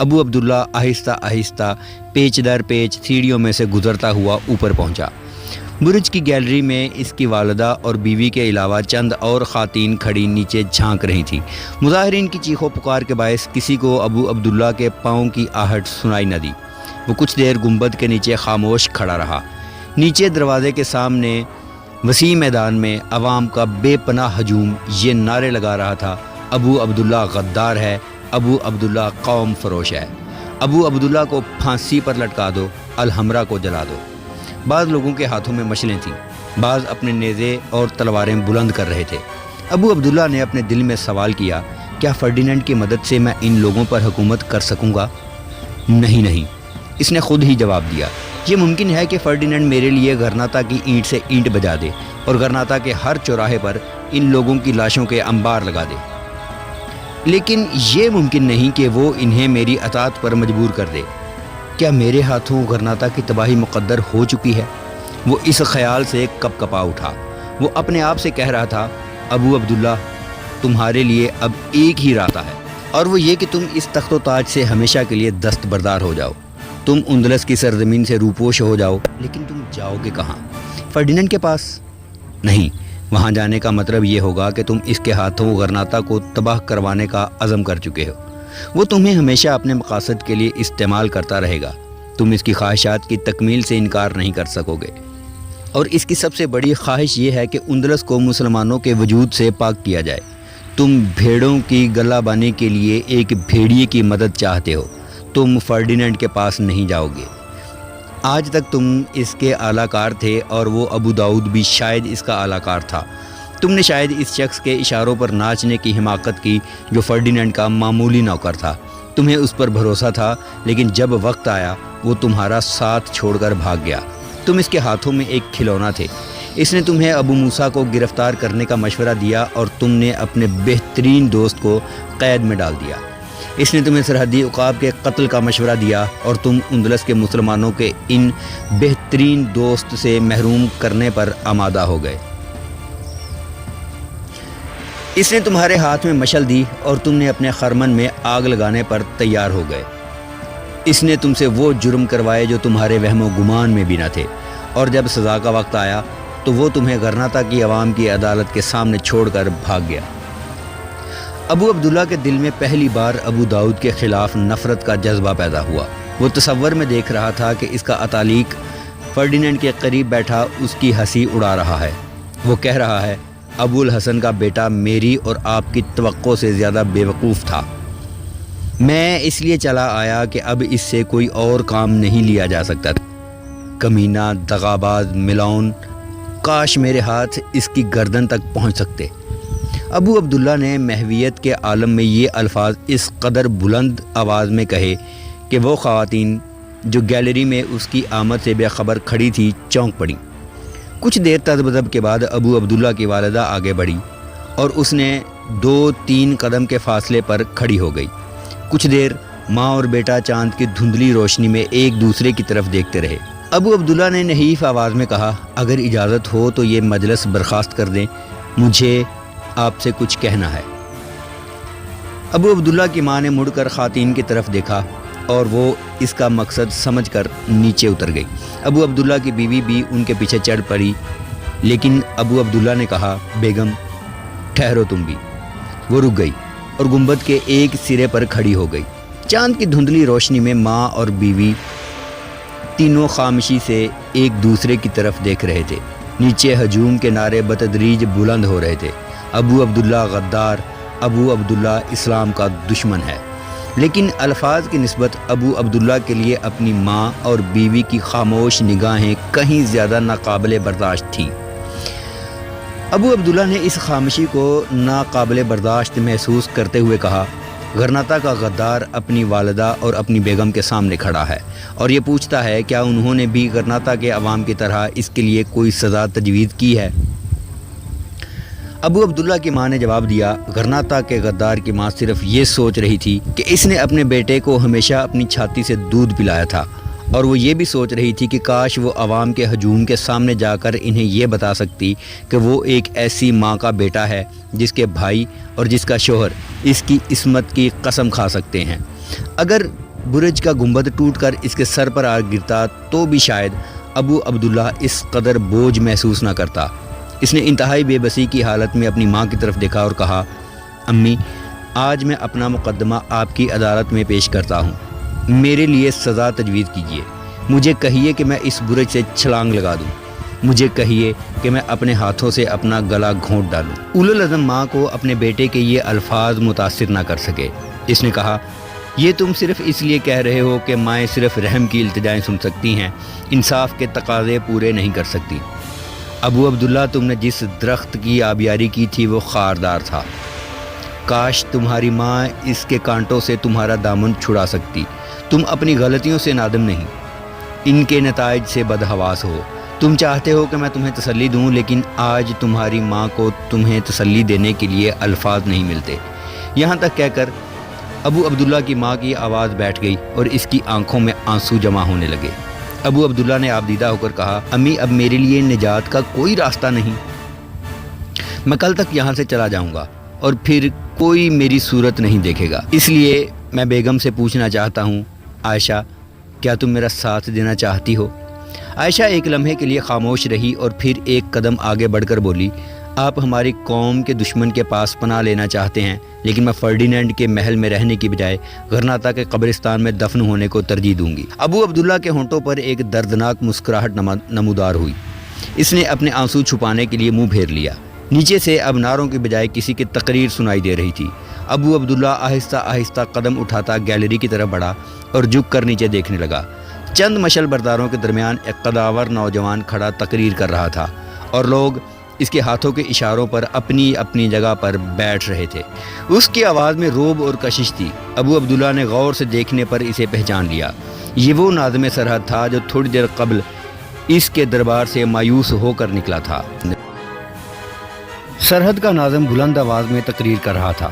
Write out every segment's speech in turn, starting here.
ابو عبداللہ آہستہ آہستہ پیچ در پیچ سیڑھیوں میں سے گزرتا ہوا اوپر پہنچا۔ برج کی گیلری میں اس کی والدہ اور بیوی کے علاوہ چند اور خواتین کھڑی نیچے جھانک رہی تھیں۔ مظاہرین کی چیخو پکار کے باعث کسی کو ابو عبداللہ کے پاؤں کی آہٹ سنائی نہ دی۔ وہ کچھ دیر گنبد کے نیچے خاموش کھڑا رہا۔ نیچے دروازے کے سامنے وسیع میدان میں عوام کا بے پناہ ہجوم یہ نعرے لگا رہا تھا: ابو عبداللہ غدار ہے، ابو عبداللہ قوم فروش ہے، ابو عبداللہ کو پھانسی پر لٹکا دو، الحمرا کو جلا دو۔ بعض لوگوں کے ہاتھوں میں مشلیں تھیں، بعض اپنے نیزے اور تلواریں بلند کر رہے تھے۔ ابو عبداللہ نے اپنے دل میں سوال کیا، کیا فرڈیننڈ کی مدد سے میں ان لوگوں پر حکومت کر سکوں گا؟ نہیں، اس نے خود ہی جواب دیا، یہ ممکن ہے کہ فرڈیننڈ میرے لیے غرناطہ کی اینٹ سے اینٹ بجا دے اور غرناطہ کے ہر چوراہے پر ان لوگوں کی لاشوں کے انبار لگا دے، لیکن یہ ممکن نہیں کہ وہ انہیں میری اطاعت پر مجبور کر دے۔ کیا میرے ہاتھوں غرناطہ کی تباہی مقدر ہو چکی ہے؟ وہ اس خیال سے کپ کپا اٹھا۔ وہ اپنے آپ سے کہہ رہا تھا، ابو عبداللہ تمہارے لیے اب ایک ہی راستہ ہے، اور وہ یہ کہ تم اس تخت و تاج سے ہمیشہ کے لیے دستبردار ہو جاؤ۔ تم اندلس کی سرزمین سے روپوش ہو جاؤ، لیکن تم جاؤ گے کہاں؟ فرڈیننڈ کے پاس؟ نہیں، وہاں جانے کا مطلب یہ ہوگا کہ تم اس کے ہاتھوں غرناطہ کو تباہ کروانے کا عزم کر چکے ہو۔ وہ تمہیں ہمیشہ اپنے مقاصد کے لیے استعمال کرتا رہے گا۔ تم اس کی خواہشات کی تکمیل سے انکار نہیں کر سکو گے، اور اس کی سب سے بڑی خواہش یہ ہے کہ اندلس کو مسلمانوں کے وجود سے پاک کیا جائے۔ تم بھیڑوں کی گلہ بانی کے لیے ایک بھیڑیے کی مدد چاہتے ہو۔ تم فرڈیننڈ کے پاس نہیں جاؤ گے۔ آج تک تم اس کے اعلیٰ کار تھے، اور وہ ابو داؤد بھی شاید اس کا اعلیٰ کار تھا۔ تم نے شاید اس شخص کے اشاروں پر ناچنے کی حماقت کی جو فرڈیننڈ کا معمولی نوکر تھا۔ تمہیں اس پر بھروسہ تھا، لیکن جب وقت آیا وہ تمہارا ساتھ چھوڑ کر بھاگ گیا۔ تم اس کے ہاتھوں میں ایک کھلونا تھے۔ اس نے تمہیں ابو موسیٰ کو گرفتار کرنے کا مشورہ دیا، اور تم نے اپنے بہترین دوست کو قید میں ڈال دیا۔ اس نے تمہیں سرحدی عقاب کے قتل کا مشورہ دیا، اور تم اندلس کے مسلمانوں کے ان بہترین دوست سے محروم کرنے پر آمادہ ہو گئے۔ اس نے تمہارے ہاتھ میں مشل دی، اور تم نے اپنے خرمن میں آگ لگانے پر تیار ہو گئے۔ اس نے تم سے وہ جرم کروائے جو تمہارے وہم و گمان میں بھی نہ تھے، اور جب سزا کا وقت آیا تو وہ تمہیں غرناطہ کی عوام کی عدالت کے سامنے چھوڑ کر بھاگ گیا۔ ابو عبداللہ کے دل میں پہلی بار ابو داؤد کے خلاف نفرت کا جذبہ پیدا ہوا۔ وہ تصور میں دیکھ رہا تھا کہ اس کا اتالیق فرڈیننڈ کے قریب بیٹھا اس کی ہنسی اڑا رہا ہے۔ وہ کہہ رہا ہے، ابو الحسن کا بیٹا میری اور آپ کی توقع سے زیادہ بے وقوف تھا۔ میں اس لیے چلا آیا کہ اب اس سے کوئی اور کام نہیں لیا جا سکتا۔ کمینہ، دغاباز، ملاؤن، کاش میرے ہاتھ اس کی گردن تک پہنچ سکتے۔ ابو عبداللہ نے محویت کے عالم میں یہ الفاظ اس قدر بلند آواز میں کہے کہ وہ خواتین جو گیلری میں اس کی آمد سے بے خبر کھڑی تھی چونک پڑیں۔ کچھ دیر تذبذب کے بعد ابو عبداللہ کی والدہ آگے بڑھی، اور اس نے 2-3 قدم کے فاصلے پر کھڑی ہو گئی۔ کچھ دیر ماں اور بیٹا چاند کی دھندلی روشنی میں ایک دوسرے کی طرف دیکھتے رہے۔ ابو عبداللہ نے نحیف آواز میں کہا، اگر اجازت ہو تو یہ مجلس برخاست کر دیں، مجھے آپ سے کچھ کہنا ہے۔ ابو عبداللہ کی ماں نے مڑ کر خواتین کی طرف دیکھا، اور وہ اس کا مقصد سمجھ کر نیچے اتر گئی۔ ابو عبداللہ کی بیوی بھی ان کے پیچھے چڑھ پڑی، لیکن ابو عبداللہ نے کہا، بیگم ٹھہرو تم بھی۔ وہ رک گئی اور گنبد کے ایک سرے پر کھڑی ہو گئی۔ چاند کی دھندلی روشنی میں ماں اور بیوی تینوں خاموشی سے ایک دوسرے کی طرف دیکھ رہے تھے۔ نیچے ہجوم کے نعرے بتدریج بلند ہو رہے تھے، ابو عبداللہ غدار، ابو عبداللہ اسلام کا دشمن ہے۔ لیکن الفاظ کی نسبت ابو عبداللہ کے لیے اپنی ماں اور بیوی کی خاموش نگاہیں کہیں زیادہ ناقابل برداشت تھیں۔ ابو عبداللہ نے اس خاموشی کو ناقابل برداشت محسوس کرتے ہوئے کہا، غرناطہ کا غدار اپنی والدہ اور اپنی بیگم کے سامنے کھڑا ہے اور یہ پوچھتا ہے کیا انہوں نے بھی غرناطہ کے عوام کی طرح اس کے لیے کوئی سزا تجویز کی ہے؟ ابو عبداللہ کی ماں نے جواب دیا، غرناطہ کے غدار کی ماں صرف یہ سوچ رہی تھی کہ اس نے اپنے بیٹے کو ہمیشہ اپنی چھاتی سے دودھ پلایا تھا، اور وہ یہ بھی سوچ رہی تھی کہ کاش وہ عوام کے ہجوم کے سامنے جا کر انہیں یہ بتا سکتی کہ وہ ایک ایسی ماں کا بیٹا ہے جس کے بھائی اور جس کا شوہر اس کی عصمت کی قسم کھا سکتے ہیں۔ اگر برج کا گنبد ٹوٹ کر اس کے سر پر آ گرتا تو بھی شاید ابو عبداللہ اس قدر بوجھ محسوس نہ کرتا۔ اس نے انتہائی بے بسی کی حالت میں اپنی ماں کی طرف دیکھا اور کہا، امی، آج میں اپنا مقدمہ آپ کی عدالت میں پیش کرتا ہوں، میرے لیے سزا تجویز کیجیے۔ مجھے کہیے کہ میں اس برج سے چھلانگ لگا دوں، مجھے کہیے کہ میں اپنے ہاتھوں سے اپنا گلا گھونٹ ڈالوں۔ اولو العزم ماں کو اپنے بیٹے کے یہ الفاظ متاثر نہ کر سکے۔ اس نے کہا، یہ تم صرف اس لیے کہہ رہے ہو کہ مائیں صرف رحم کی التجائیں سن سکتی ہیں، انصاف کے تقاضے پورے نہیں کر سکتی۔ ابو عبداللہ، تم نے جس درخت کی آبیاری کی تھی وہ خاردار تھا، کاش تمہاری ماں اس کے کانٹوں سے تمہارا دامن چھڑا سکتی۔ تم اپنی غلطیوں سے نادم نہیں، ان کے نتائج سے بدحواس ہو۔ تم چاہتے ہو کہ میں تمہیں تسلی دوں، لیکن آج تمہاری ماں کو تمہیں تسلی دینے کے لیے الفاظ نہیں ملتے۔ یہاں تک کہہ کر ابو عبداللہ کی ماں کی آواز بیٹھ گئی اور اس کی آنکھوں میں آنسو جمع ہونے لگے۔ ابو عبداللہ نے آبدیدہ ہو کر کہا، امی، اب میرے لیے نجات کا کوئی راستہ نہیں، میں کل تک یہاں سے چلا جاؤں گا اور پھر کوئی میری صورت نہیں دیکھے گا۔ اس لیے میں بیگم سے پوچھنا چاہتا ہوں، عائشہ، کیا تم میرا ساتھ دینا چاہتی ہو؟ عائشہ ایک لمحے کے لیے خاموش رہی اور پھر ایک قدم آگے بڑھ کر بولی، آپ ہماری قوم کے دشمن کے پاس پناہ لینا چاہتے ہیں، لیکن میں فرڈینینڈ کے محل میں رہنے کی بجائے غرناطہ کے قبرستان میں دفن ہونے کو ترجیح دوں گی۔ ابو عبداللہ کے ہونٹوں پر ایک دردناک مسکراہٹ نمودار ہوئی۔ اس نے اپنے آنسو چھپانے کے لیے منہ پھیر لیا۔ نیچے سے اب نعروں کی بجائے کسی کی تقریر سنائی دے رہی تھی۔ ابو عبداللہ آہستہ آہستہ قدم اٹھاتا گیلری کی طرف بڑھا اور جھک کر نیچے دیکھنے لگا۔ چند مشل برداروں کے درمیان ایک قداور نوجوان کھڑا تقریر کر رہا تھا اور لوگ اس کے ہاتھوں کے اشاروں پر اپنی اپنی جگہ پر بیٹھ رہے تھے۔ اس کی آواز میں روب اور کشش تھی۔ ابو عبداللہ نے غور سے دیکھنے پر اسے پہچان لیا۔ یہ وہ ناظم سرحد تھا جو تھوڑی دیر قبل اس کے دربار سے مایوس ہو کر نکلا تھا۔ سرحد کا ناظم بلند آواز میں تقریر کر رہا تھا،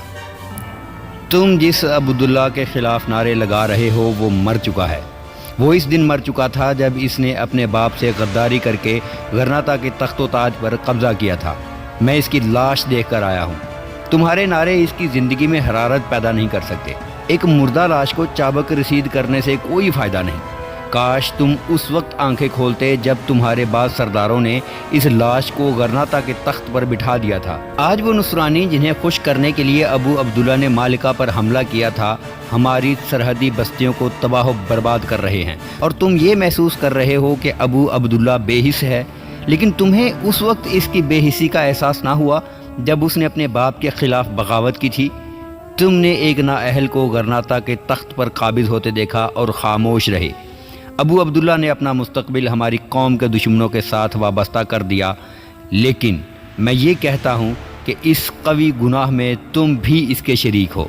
تم جس عبداللہ کے خلاف نعرے لگا رہے ہو وہ مر چکا ہے۔ وہ اس دن مر چکا تھا جب اس نے اپنے باپ سے غداری کر کے غرناطہ کے تخت و تاج پر قبضہ کیا تھا۔ میں اس کی لاش دیکھ کر آیا ہوں۔ تمہارے نعرے اس کی زندگی میں حرارت پیدا نہیں کر سکتے۔ ایک مردہ لاش کو چابک رسید کرنے سے کوئی فائدہ نہیں۔ کاش تم اس وقت آنکھیں کھولتے جب تمہارے بعض سرداروں نے اس لاش کو غرناطہ کے تخت پر بٹھا دیا تھا۔ آج وہ نصرانی جنہیں خوش کرنے کے لیے ابو عبداللہ نے مالکہ پر حملہ کیا تھا، ہماری سرحدی بستیوں کو تباہ و برباد کر رہے ہیں، اور تم یہ محسوس کر رہے ہو کہ ابو عبداللہ بے حس ہے، لیکن تمہیں اس وقت اس کی بے حسی کا احساس نہ ہوا جب اس نے اپنے باپ کے خلاف بغاوت کی تھی۔ تم نے ایک نااہل کو غرناطہ کے تخت پر قابض ہوتے دیکھا اور خاموش رہے۔ ابو عبداللہ نے اپنا مستقبل ہماری قوم کے دشمنوں کے ساتھ وابستہ کر دیا، لیکن میں یہ کہتا ہوں کہ اس قوی گناہ میں تم بھی اس کے شریک ہو۔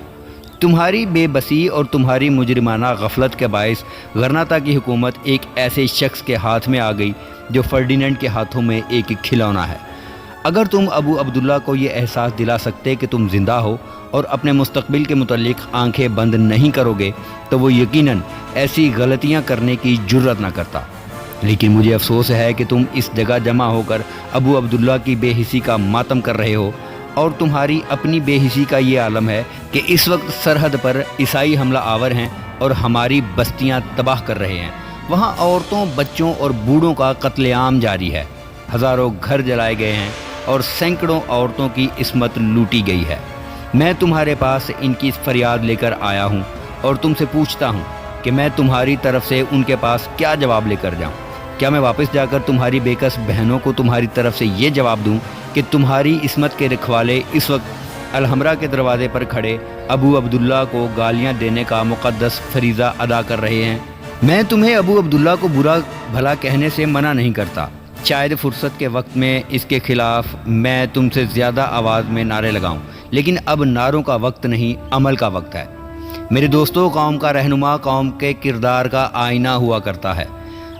تمہاری بے بسی اور تمہاری مجرمانہ غفلت کے باعث غرناطہ کی حکومت ایک ایسے شخص کے ہاتھ میں آ گئی جو فرڈینینڈ کے ہاتھوں میں ایک کھلونا ہے۔ اگر تم ابو عبداللہ کو یہ احساس دلا سکتے کہ تم زندہ ہو اور اپنے مستقبل کے متعلق آنکھیں بند نہیں کرو گے تو وہ یقیناً ایسی غلطیاں کرنے کی جرت نہ کرتا۔ لیکن مجھے افسوس ہے کہ تم اس جگہ جمع ہو کر ابو عبداللہ کی بے حسی کا ماتم کر رہے ہو، اور تمہاری اپنی بے حسی کا یہ عالم ہے کہ اس وقت سرحد پر عیسائی حملہ آور ہیں اور ہماری بستیاں تباہ کر رہے ہیں۔ وہاں عورتوں، بچوں اور بوڑھوں کا قتل عام جاری ہے۔ ہزاروں گھر جلائے گئے ہیں اور سینکڑوں عورتوں کی عصمت لوٹی گئی ہے۔ میں تمہارے پاس ان کی فریاد لے کر آیا ہوں اور تم سے پوچھتا ہوں کہ میں تمہاری طرف سے ان کے پاس کیا جواب لے کر جاؤں؟ کیا میں واپس جا کر تمہاری بےکس بہنوں کو تمہاری طرف سے یہ جواب دوں کہ تمہاری عصمت کے رکھوالے اس وقت الحمرا کے دروازے پر کھڑے ابو عبداللہ کو گالیاں دینے کا مقدس فریضہ ادا کر رہے ہیں؟ میں تمہیں ابو عبداللہ کو برا بھلا کہنے سے منع نہیں کرتا۔ شاید فرصت کے وقت میں اس کے خلاف میں تم سے زیادہ آواز میں نعرے لگاؤں، لیکن اب نعروں کا وقت نہیں، عمل کا وقت ہے۔ میرے دوستوں، قوم کا رہنما قوم کے کردار کا آئینہ ہوا کرتا ہے۔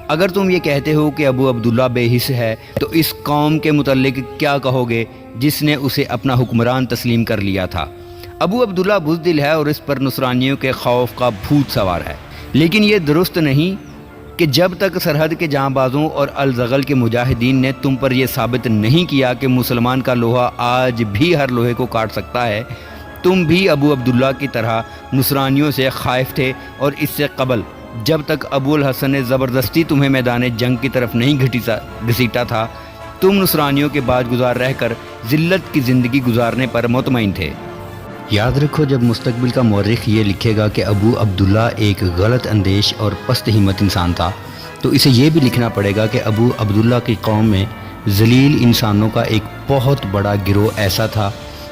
اگر تم یہ کہتے ہو کہ ابو عبداللہ بے حس ہے تو اس قوم کے متعلق کیا کہو گے جس نے اسے اپنا حکمران تسلیم کر لیا تھا؟ ابو عبداللہ بزدل ہے اور اس پر نصرانیوں کے خوف کا بھوت سوار ہے، لیکن یہ درست نہیں کہ جب تک سرحد کے جاں بازوں اور الزغل کے مجاہدین نے تم پر یہ ثابت نہیں کیا کہ مسلمان کا لوہا آج بھی ہر لوہے کو کاٹ سکتا ہے، تم بھی ابو عبداللہ کی طرح نصرانیوں سے خائف تھے، اور اس سے قبل جب تک ابو الحسن نے زبردستی تمہیں میدان جنگ کی طرف نہیں گھسیٹا تھا، تم نصرانیوں کے بعد گزار رہ کر ذلت کی زندگی گزارنے پر مطمئن تھے۔ یاد رکھو، جب مستقبل کا مورخ یہ لکھے گا کہ ابو عبداللہ ایک غلط اندیش اور پست ہمت انسان تھا، تو اسے یہ بھی لکھنا پڑے گا کہ ابو عبداللہ کی قوم میں ذلیل انسانوں کا ایک بہت بڑا گروہ ایسا تھا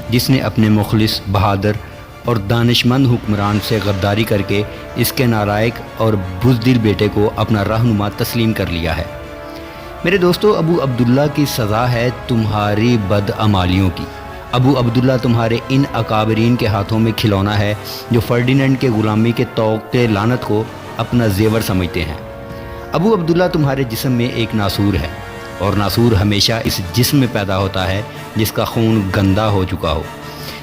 جس نے اپنے مخلص، بہادر اور دانشمند حکمران سے غداری کر کے اس کے نالائق اور بزدل بیٹے کو اپنا رہنما تسلیم کر لیا ہے۔ میرے دوستو، ابو عبداللہ کی سزا ہے تمہاری بدعمالیوں کی۔ ابو عبداللہ تمہارے ان اکابرین کے ہاتھوں میں کھلونا ہے جو فرڈیننڈ کے غلامی کے طوق لعنت کو اپنا زیور سمجھتے ہیں۔ ابو عبداللہ تمہارے جسم میں ایک ناسور ہے، اور ناسور ہمیشہ اس جسم میں پیدا ہوتا ہے جس کا خون گندا ہو چکا ہو۔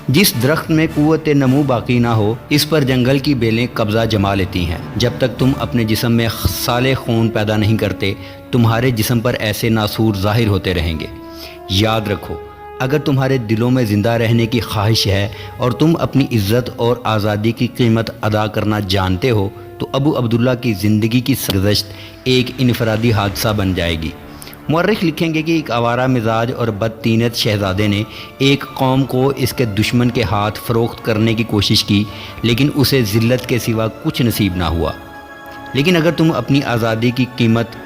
جس درخت میں قوت نمو باقی نہ ہو، اس پر جنگل کی بیلیں قبضہ جما لیتی ہیں۔ جب تک تم اپنے جسم میں صالح خون پیدا نہیں کرتے، تمہارے جسم پر ایسے ناسور ظاہر ہوتے رہیں گے۔ یاد رکھو، اگر تمہارے دلوں میں زندہ رہنے کی خواہش ہے اور تم اپنی عزت اور آزادی کی قیمت ادا کرنا جانتے ہو، تو ابو عبداللہ کی زندگی کی سرگزشت ایک انفرادی حادثہ بن جائے گی۔ مورخ لکھیں گے کہ ایک آوارہ مزاج اور بدطینت شہزادے نے ایک قوم کو اس کے دشمن کے ہاتھ فروخت کرنے کی کوشش کی، لیکن اسے ذلت کے سوا کچھ نصیب نہ ہوا۔ لیکن اگر تم اپنی آزادی کی قیمت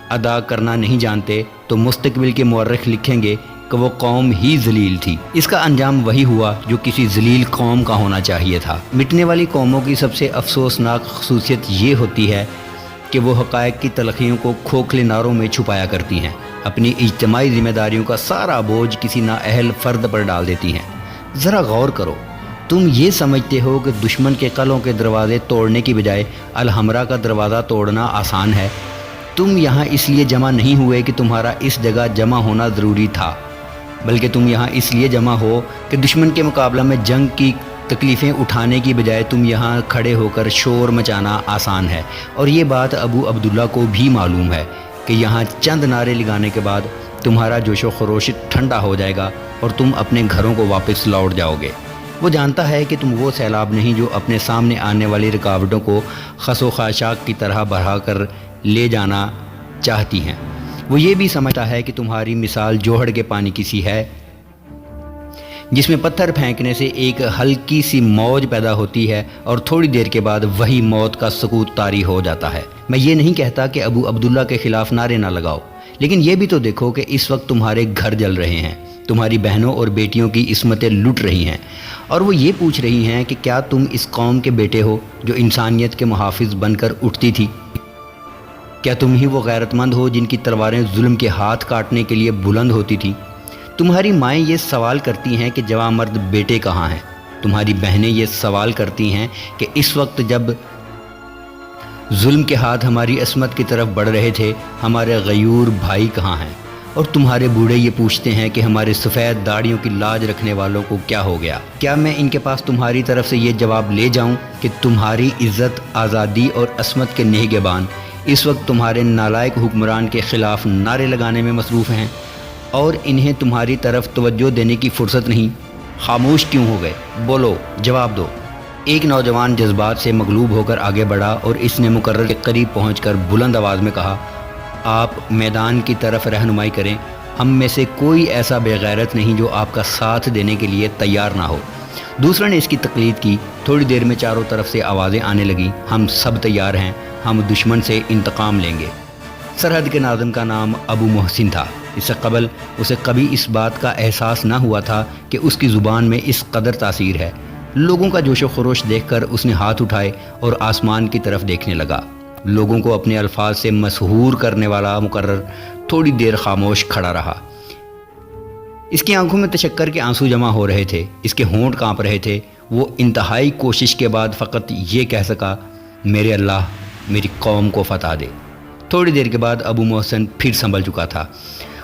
ادا کرنا نہیں جانتے، تو مستقبل کے مورخ لکھیں گے کہ وہ قوم ہی ذلیل تھی۔ اس کا انجام وہی ہوا جو کسی ذلیل قوم کا ہونا چاہیے تھا۔ مٹنے والی قوموں کی سب سے افسوسناک خصوصیت یہ ہوتی ہے کہ وہ حقائق کی تلخیوں کو کھوکھلے نعروں میں چھپایا کرتی ہیں، اپنی اجتماعی ذمہ داریوں کا سارا بوجھ کسی نااہل فرد پر ڈال دیتی ہیں۔ ذرا غور کرو، تم یہ سمجھتے ہو کہ دشمن کے قلعوں کے دروازے توڑنے کی بجائے الحمرا کا دروازہ توڑنا آسان ہے۔ تم یہاں اس لیے جمع نہیں ہوئے کہ تمہارا اس جگہ جمع ہونا ضروری تھا، بلکہ تم یہاں اس لیے جمع ہو کہ دشمن کے مقابلہ میں جنگ کی تکلیفیں اٹھانے کی بجائے تم یہاں کھڑے ہو کر شور مچانا آسان ہے۔ اور یہ بات ابو عبداللہ کو بھی معلوم ہے کہ یہاں چند نعرے لگانے کے بعد تمہارا جوش و خروش ٹھنڈا ہو جائے گا اور تم اپنے گھروں کو واپس لوٹ جاؤ گے۔ وہ جانتا ہے کہ تم وہ سیلاب نہیں جو اپنے سامنے آنے والی رکاوٹوں کو خس و خاشاک کی طرح بڑھا کر لے جانا چاہتی ہیں۔ وہ یہ بھی سمجھتا ہے کہ تمہاری مثال جوہڑ کے پانی کی سی ہے جس میں پتھر پھینکنے سے ایک ہلکی سی موج پیدا ہوتی ہے اور تھوڑی دیر کے بعد وہی موت کا سکوت طاری ہو جاتا ہے۔ میں یہ نہیں کہتا کہ ابو عبداللہ کے خلاف نعرے نہ لگاؤ، لیکن یہ بھی تو دیکھو کہ اس وقت تمہارے گھر جل رہے ہیں، تمہاری بہنوں اور بیٹیوں کی عصمتیں لٹ رہی ہیں، اور وہ یہ پوچھ رہی ہیں کہ کیا تم اس قوم کے بیٹے ہو جو انسانیت کے محافظ بن کر اٹھتی تھی؟ کیا تم ہی وہ غیرت مند ہو جن کی تلواریں ظلم کے ہاتھ کاٹنے کے لیے بلند ہوتی تھیں؟ تمہاری مائیں یہ سوال کرتی ہیں کہ جوان مرد بیٹے کہاں ہیں؟ تمہاری بہنیں یہ سوال کرتی ہیں کہ اس وقت جب ظلم کے ہاتھ ہماری عصمت کی طرف بڑھ رہے تھے، ہمارے غیور بھائی کہاں ہیں؟ اور تمہارے بوڑھے یہ پوچھتے ہیں کہ ہمارے سفید داڑھیوں کی لاج رکھنے والوں کو کیا ہو گیا؟ کیا میں ان کے پاس تمہاری طرف سے یہ جواب لے جاؤں کہ تمہاری عزت، آزادی اور عصمت کے نگہبان اس وقت تمہارے نالائق حکمران کے خلاف نعرے لگانے میں مصروف ہیں اور انہیں تمہاری طرف توجہ دینے کی فرصت نہیں؟ خاموش کیوں ہو گئے؟ بولو، جواب دو۔ ایک نوجوان جذبات سے مغلوب ہو کر آگے بڑھا اور اس نے مقرر کے قریب پہنچ کر بلند آواز میں کہا، آپ میدان کی طرف رہنمائی کریں، ہم میں سے کوئی ایسا بے غیرت نہیں جو آپ کا ساتھ دینے کے لیے تیار نہ ہو۔ دوسرے نے اس کی تقلید کی۔ تھوڑی دیر میں چاروں طرف سے آوازیں آنے لگیں، ہم سب تیار ہیں، ہم دشمن سے انتقام لیں گے۔ سرحد کے ناظم کا نام ابو محسن تھا۔ اس سے قبل اسے کبھی اس بات کا احساس نہ ہوا تھا کہ اس کی زبان میں اس قدر تاثیر ہے۔ لوگوں کا جوش و خروش دیکھ کر اس نے ہاتھ اٹھائے اور آسمان کی طرف دیکھنے لگا۔ لوگوں کو اپنے الفاظ سے مسحور کرنے والا مقرر تھوڑی دیر خاموش کھڑا رہا۔ اس کی آنکھوں میں تشکر کے آنسو جمع ہو رہے تھے، اس کے ہونٹ کانپ رہے تھے۔ وہ انتہائی کوشش کے بعد فقط یہ کہہ سکا، میرے اللہ میری قوم کو فتح دے۔ تھوڑی دیر کے بعد ابو محسن پھر سنبھل چکا تھا۔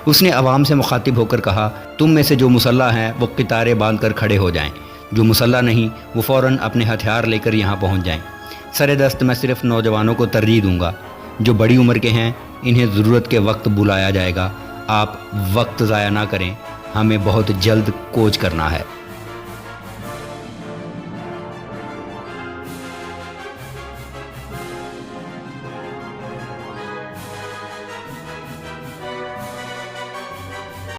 اس نے عوام سے مخاطب ہو کر کہا، تم میں سے جو مسلح ہیں وہ قطاریں باندھ کر کھڑے ہو جائیں، جو مسلح نہیں وہ فوراً اپنے ہتھیار لے کر یہاں پہنچ جائیں۔ سر دست میں صرف نوجوانوں کو ترجیح دوں گا، جو بڑی عمر کے ہیں انہیں ضرورت کے وقت بلایا جائے گا۔ آپ وقت ضائع نہ کریں، ہمیں بہت جلد کوچ کرنا ہے۔